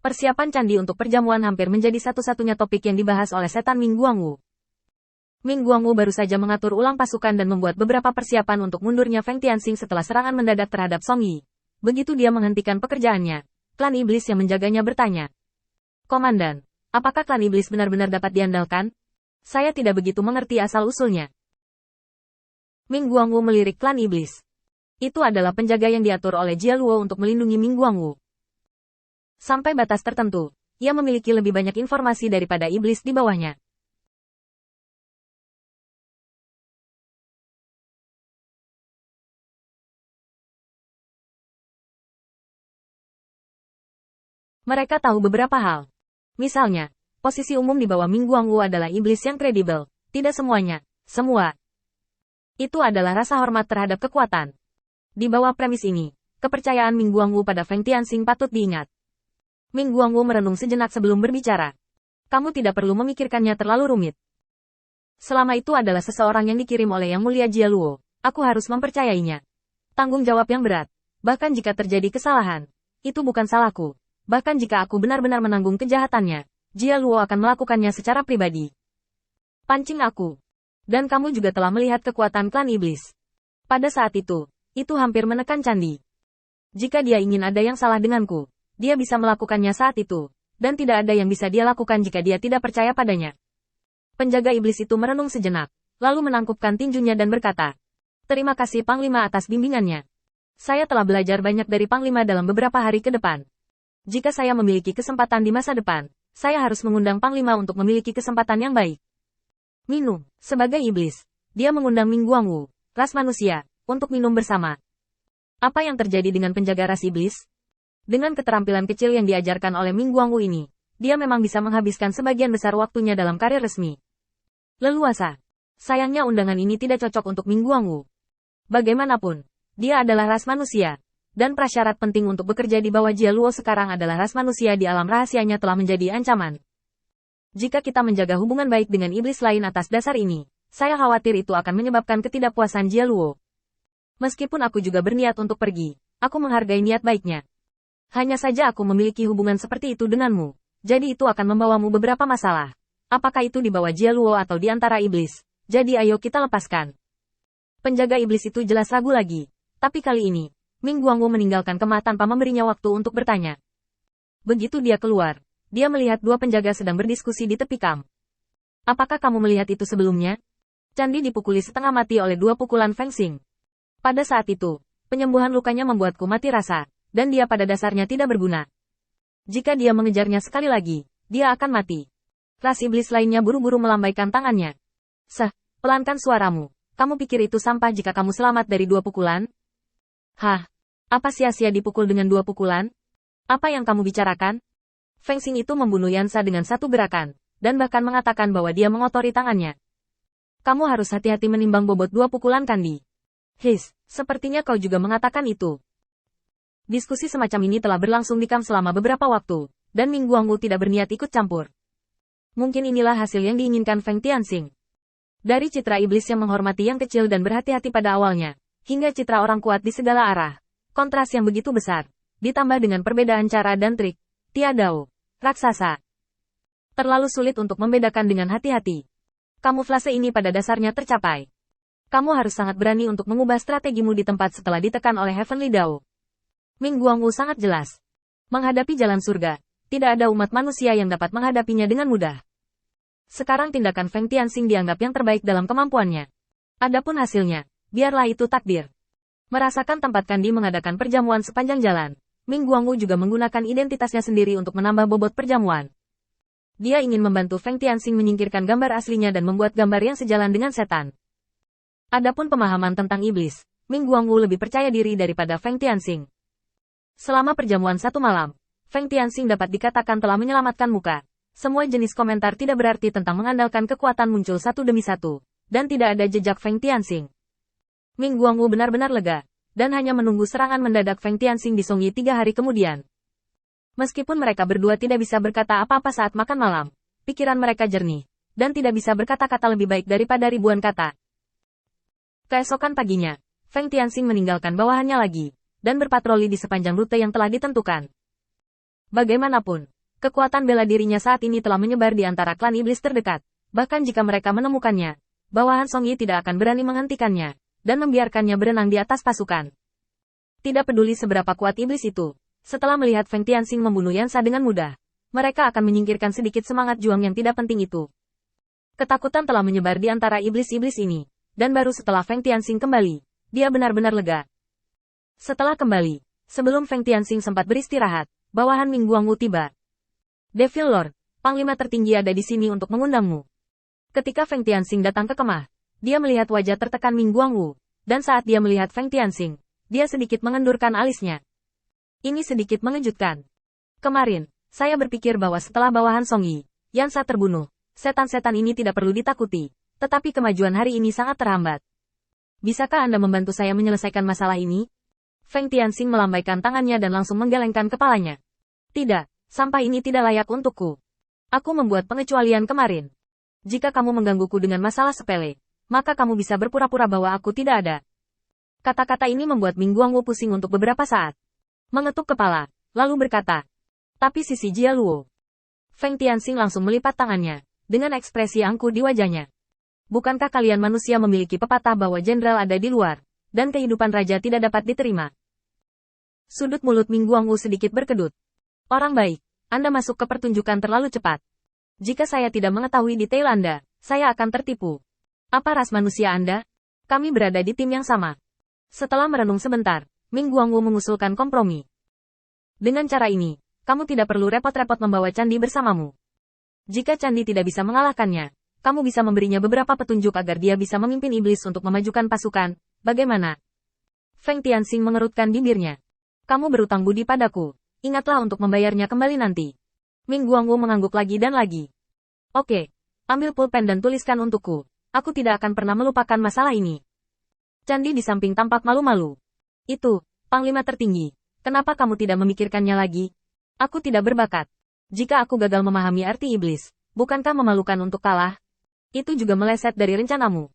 Persiapan candi untuk perjamuan hampir menjadi satu-satunya topik yang dibahas oleh setan Ming Guangwu. Ming Guangwu baru saja mengatur ulang pasukan dan membuat beberapa persiapan untuk mundurnya Feng Tianxing setelah serangan mendadak terhadap Song Yi. Begitu dia menghentikan pekerjaannya, klan iblis yang menjaganya bertanya. Komandan, apakah klan iblis benar-benar dapat diandalkan? Saya tidak begitu mengerti asal-usulnya. Ming Guangwu melirik klan iblis. Itu adalah penjaga yang diatur oleh Jia Luo untuk melindungi Ming Guangwu. Sampai batas tertentu, ia memiliki lebih banyak informasi daripada iblis di bawahnya. Mereka tahu beberapa hal. Misalnya, posisi umum di bawah Ming Guangwu adalah iblis yang kredibel. Tidak semuanya, semua. Itu adalah rasa hormat terhadap kekuatan. Di bawah premis ini, kepercayaan Ming Guangwu pada Feng Tianxing patut diingat. Ming Guangwu merenung sejenak sebelum berbicara. Kamu tidak perlu memikirkannya terlalu rumit. Selama itu adalah seseorang yang dikirim oleh Yang Mulia Jia Luo, aku harus mempercayainya. Tanggung jawab yang berat. Bahkan jika terjadi kesalahan, itu bukan salahku. Bahkan jika aku benar-benar menanggung kejahatannya, Jia Luo akan melakukannya secara pribadi. Pancing aku. Dan kamu juga telah melihat kekuatan klan iblis. Pada saat itu hampir menekan candi. Jika dia ingin ada yang salah denganku, dia bisa melakukannya saat itu, dan tidak ada yang bisa dia lakukan jika dia tidak percaya padanya. Penjaga iblis itu merenung sejenak, lalu menangkupkan tinjunya dan berkata, "Terima kasih Panglima atas bimbingannya. Saya telah belajar banyak dari Panglima dalam beberapa hari ke depan. Jika saya memiliki kesempatan di masa depan, saya harus mengundang Panglima untuk memiliki kesempatan yang baik." Minum, sebagai iblis, dia mengundang Ming Guangwu, ras manusia, untuk minum bersama. Apa yang terjadi dengan penjaga ras iblis? Dengan keterampilan kecil yang diajarkan oleh Ming Guangwu ini, dia memang bisa menghabiskan sebagian besar waktunya dalam karir resmi. Leluasa. Sayangnya undangan ini tidak cocok untuk Ming Guangwu. Bagaimanapun, dia adalah ras manusia, dan prasyarat penting untuk bekerja di bawah Jia Luo sekarang adalah ras manusia di alam rahasianya telah menjadi ancaman. Jika kita menjaga hubungan baik dengan iblis lain atas dasar ini, saya khawatir itu akan menyebabkan ketidakpuasan Jia Luo. Meskipun aku juga berniat untuk pergi, aku menghargai niat baiknya. Hanya saja aku memiliki hubungan seperti itu denganmu, jadi itu akan membawamu beberapa masalah. Apakah itu di bawah Jia Luo atau di antara iblis? Jadi ayo kita lepaskan. Penjaga iblis itu jelas ragu lagi, tapi kali ini, Ming Guangwu meninggalkan kemah tanpa memberinya waktu untuk bertanya. Begitu dia keluar, dia melihat dua penjaga sedang berdiskusi di tepi kam. Apakah kamu melihat itu sebelumnya? Candi dipukuli setengah mati oleh dua pukulan Feng Xing. Pada saat itu, penyembuhan lukanya membuatku mati rasa. Dan dia pada dasarnya tidak berguna. Jika dia mengejarnya sekali lagi, dia akan mati. Ras iblis lainnya buru-buru melambaikan tangannya. Pelankan suaramu. Kamu pikir itu sampah jika kamu selamat dari dua pukulan? Hah? Apa sia-sia dipukul dengan dua pukulan? Apa yang kamu bicarakan? Feng Xing itu membunuh Yansa dengan satu gerakan, dan bahkan mengatakan bahwa dia mengotori tangannya. Kamu harus hati-hati menimbang bobot dua pukulan Kandi. Sepertinya kau juga mengatakan itu. Diskusi semacam ini telah berlangsung di kam selama beberapa waktu, dan Ming Guangwu tidak berniat ikut campur. Mungkin inilah hasil yang diinginkan Feng Tianxing. Dari citra iblis yang menghormati yang kecil dan berhati-hati pada awalnya, hingga citra orang kuat di segala arah, kontras yang begitu besar, ditambah dengan perbedaan cara dan trik, Tiadao, raksasa. Terlalu sulit untuk membedakan dengan hati-hati. Kamuflase ini pada dasarnya tercapai. Kamu harus sangat berani untuk mengubah strategimu di tempat setelah ditekan oleh Heavenly Dao. Ming Guangwu sangat jelas. Menghadapi jalan surga, tidak ada umat manusia yang dapat menghadapinya dengan mudah. Sekarang tindakan Feng Tianxing dianggap yang terbaik dalam kemampuannya. Adapun hasilnya, biarlah itu takdir. Merasakan tempat Kandi mengadakan perjamuan sepanjang jalan, Ming Guangwu juga menggunakan identitasnya sendiri untuk menambah bobot perjamuan. Dia ingin membantu Feng Tianxing menyingkirkan gambar aslinya dan membuat gambar yang sejalan dengan setan. Adapun pemahaman tentang iblis, Ming Guangwu lebih percaya diri daripada Feng Tianxing. Selama perjamuan satu malam, Feng Tianxing dapat dikatakan telah menyelamatkan muka. Semua jenis komentar tidak berarti tentang mengandalkan kekuatan muncul satu demi satu, dan tidak ada jejak Feng Tianxing. Ming Guangwu benar-benar lega, dan hanya menunggu serangan mendadak Feng Tianxing di Song Yi 3 hari kemudian. Meskipun mereka berdua tidak bisa berkata apa-apa saat makan malam, pikiran mereka jernih, dan tidak bisa berkata-kata lebih baik daripada ribuan kata. Keesokan paginya, Feng Tianxing meninggalkan bawahannya lagi, dan berpatroli di sepanjang rute yang telah ditentukan. Bagaimanapun, Kekuatan bela dirinya saat ini telah menyebar di antara klan iblis terdekat. Bahkan jika mereka menemukannya, bawahan Song Yi tidak akan berani menghentikannya, dan membiarkannya berenang di atas pasukan. Tidak peduli seberapa kuat iblis itu, setelah melihat Feng Tianxing membunuh Yansa dengan mudah, mereka akan menyingkirkan sedikit semangat juang yang tidak penting itu. Ketakutan telah menyebar di antara iblis-iblis ini, dan baru setelah Feng Tianxing kembali, dia benar-benar lega. Setelah kembali, sebelum Feng Tianxing sempat beristirahat, bawahan Ming Guangwu tiba. Devil Lord, Panglima tertinggi ada di sini untuk mengundangmu. Ketika Feng Tianxing datang ke kemah, dia melihat wajah tertekan Ming Guangwu, dan saat dia melihat Feng Tianxing, dia sedikit mengendurkan alisnya. Ini sedikit mengejutkan. Kemarin, saya berpikir bahwa setelah bawahan Song Yi, Yansa terbunuh, setan-setan ini tidak perlu ditakuti, tetapi kemajuan hari ini sangat terhambat. Bisakah Anda membantu saya menyelesaikan masalah ini? Feng Tianxing melambaikan tangannya dan langsung menggelengkan kepalanya. Tidak. Sampah ini tidak layak untukku. Aku membuat pengecualian kemarin. Jika kamu menggangguku dengan masalah sepele, maka kamu bisa berpura-pura bahwa aku tidak ada. Kata-kata ini membuat Ming Guangwu pusing untuk beberapa saat. Mengetuk kepala, lalu berkata, tapi Sisi Jia Luo. Feng Tianxing langsung melipat tangannya, dengan ekspresi angkuh di wajahnya. Bukankah kalian manusia memiliki pepatah bahwa jenderal ada di luar, dan kehidupan raja tidak dapat diterima? Sudut mulut Ming Guangwu sedikit berkedut. Orang baik, Anda masuk ke pertunjukan terlalu cepat. Jika saya tidak mengetahui detail Anda, saya akan tertipu. Apa ras manusia Anda? Kami berada di tim yang sama. Setelah merenung sebentar, Ming Guangwu mengusulkan kompromi. Dengan cara ini, kamu tidak perlu repot-repot membawa Candi bersamamu. Jika Candi tidak bisa mengalahkannya, kamu bisa memberinya beberapa petunjuk agar dia bisa memimpin iblis untuk memajukan pasukan. Bagaimana? Feng Tianxing mengerutkan bibirnya. Kamu berutang budi padaku. Ingatlah untuk membayarnya kembali nanti. Ming Guangwu mengangguk lagi dan lagi. Oke, ambil pulpen dan tuliskan untukku. Aku tidak akan pernah melupakan masalah ini. Candi di samping tampak malu-malu. Itu, Panglima tertinggi. Kenapa kamu tidak memikirkannya lagi? Aku tidak berbakat. Jika aku gagal memahami arti iblis, bukankah memalukan untuk kalah? Itu juga meleset dari rencanamu.